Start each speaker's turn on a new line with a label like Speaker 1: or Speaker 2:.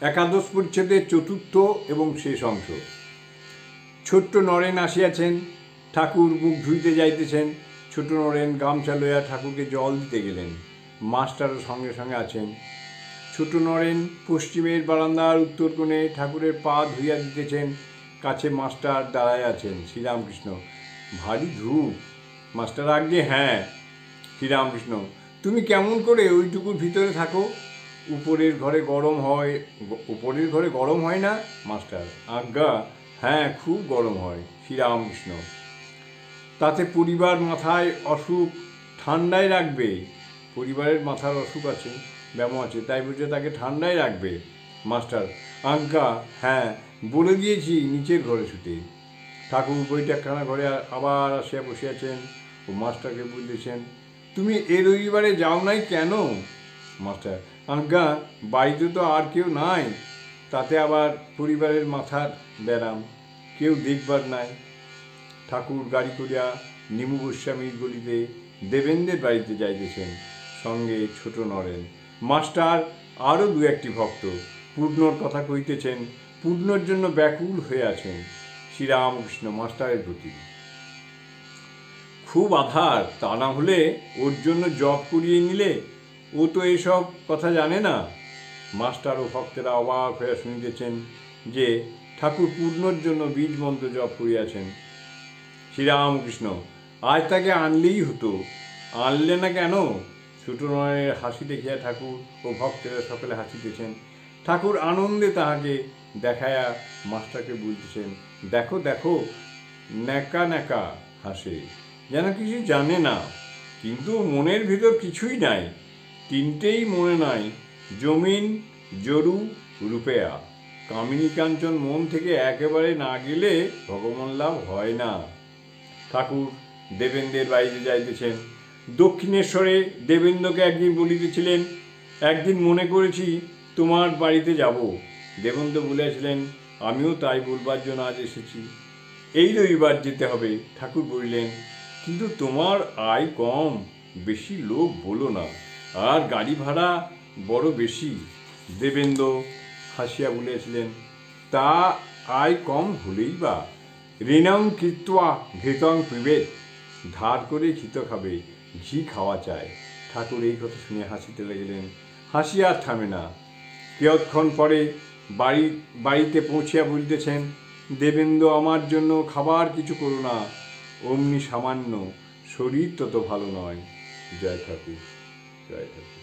Speaker 1: একাদশ পরিচ্ছেদের চতুর্থ এবং শেষ অংশ। ছোট্ট নরেন আসিয়াছেন, ঠাকুর মুখ ধুইতে যাইতেছেন। ছোট নরেন গামছা লইয়া ঠাকুরকে জল দিতে গেলেন। মাস্টারও সঙ্গে সঙ্গে আছেন। ছোট নরেন পশ্চিমের বারান্দার উত্তর কোণে ঠাকুরের পা ধুইয়া দিতেছেন। কাছে মাস্টার দাঁড়ায় আছেন। শ্রীরামকৃষ্ণ: ভারী ধূপ। মাস্টার: আজ্ঞে হ্যাঁ। শ্রীরামকৃষ্ণ: তুমি কেমন করে ওইটুকুর ভিতরে থাকো? উপরের ঘরে গরম হয় না? মাস্টার: আজ্ঞা হ্যাঁ, খুব গরম হয়। শ্রীরামকৃষ্ণ: তাতে পরিবার মাথায় অসুখ, ঠান্ডায় রাখবে। পরিবারের মাথার অসুখ আছে, ব্যামো আছে, তাই বুঝে তাকে ঠান্ডায় রাখবে। মাস্টার: আজ্ঞা হ্যাঁ, বলে দিয়েছি নিচের ঘরে শুতে। ঠাকুর বৈঠকখানা ঘরে আবার আসিয়া বসিয়াছেন ও মাস্টারকে বলতেছেন: তুমি এ রবিবারে যাও নাই কেন? মাস্টার: আজ্ঞা বাড়িতে তো আর কেউ নাই, তাতে আবার পরিবারের মাথার ব্যারাম, কেউ দেখবার নাই। ঠাকুর গাড়ি করিয়া নিমু গোস্বামীর গলিতে দেবেন্দ্রের বাড়িতে যাইতেছেন, সঙ্গে ছোট নরেন। মাস্টার আরও দু একটি ভক্ত পূর্ণর কথা কইতেছেন, পূর্ণর জন্য ব্যাকুল হয়ে আছেন। শ্রীরামকৃষ্ণ মাস্টারের প্রতি: খুব আধার, তা না হলে ওর জন্য জপ করিয়ে নিলে, ও তো এসব কথা জানে না। মাস্টার ও ভক্তেরা অবাক হয়ে শুনিতেছেন যে ঠাকুর পূর্ণর জন্য বীজ মন্ত্র জপ করিয়াছেন। শ্রীরামকৃষ্ণ: আজ তাকে আনলেই হতো, আনলে না কেন? ছোট নরেনের হাসি দেখিয়া ঠাকুর ও ভক্তেরা সকলে হাসিতেছেন। ঠাকুর আনন্দে তাহাকে দেখাইয়া মাস্টারকে বলতেছেন: দেখো দেখো, ন্যাকা ন্যাকা হাসে, যেন কিছু জানে না, কিন্তু মনের ভিতর কিছুই নাই। তিনটেই মনে নাই: জমিন, জরু, রূপেয়া। কামিনী কাঞ্চন মন থেকে একেবারে না গেলে ভগবান লাভ হয় না। ঠাকুর দেবেন্দ্রের বাড়িতে যাইতেছেন। দক্ষিণেশ্বরে দেবেন্দ্রকে একদিন বলিতেছিলেন, একদিন মনে করেছি তোমার বাড়িতে যাব। দেবেন্দ্র বলিয়াছিলেন, আমিও তাই বলবার জন্য আজ এসেছি। এই রবিবার যেতে হবে। ঠাকুর বলিলেন, কিন্তু তোমার আয় কম, বেশি লোক বলো না, আর গাড়ি ভাড়া বড় বেশি। দেবেন্দ্র হাসিয়া বলিয়াছিলেন, তা আয় কম হলেই বা, ঋণং কৃত্বা ঘৃতং পিবেত। ধার করে ঘৃত খাবে, ঘি খাওয়া চায়। ঠাকুর এই কথা শুনে হাসিতে লাগলেন। হাসি আর থামে না। কিয়ৎক্ষণ পরে বাড়িতে পৌঁছিয়া বলিতেছেন, দেবেন্দ্র, আমার জন্য খাবার কিছু করো না, অমনি সামান্য, শরীর তত ভালো নয়। জয় ঠাকুর, জয় ঠাকুর।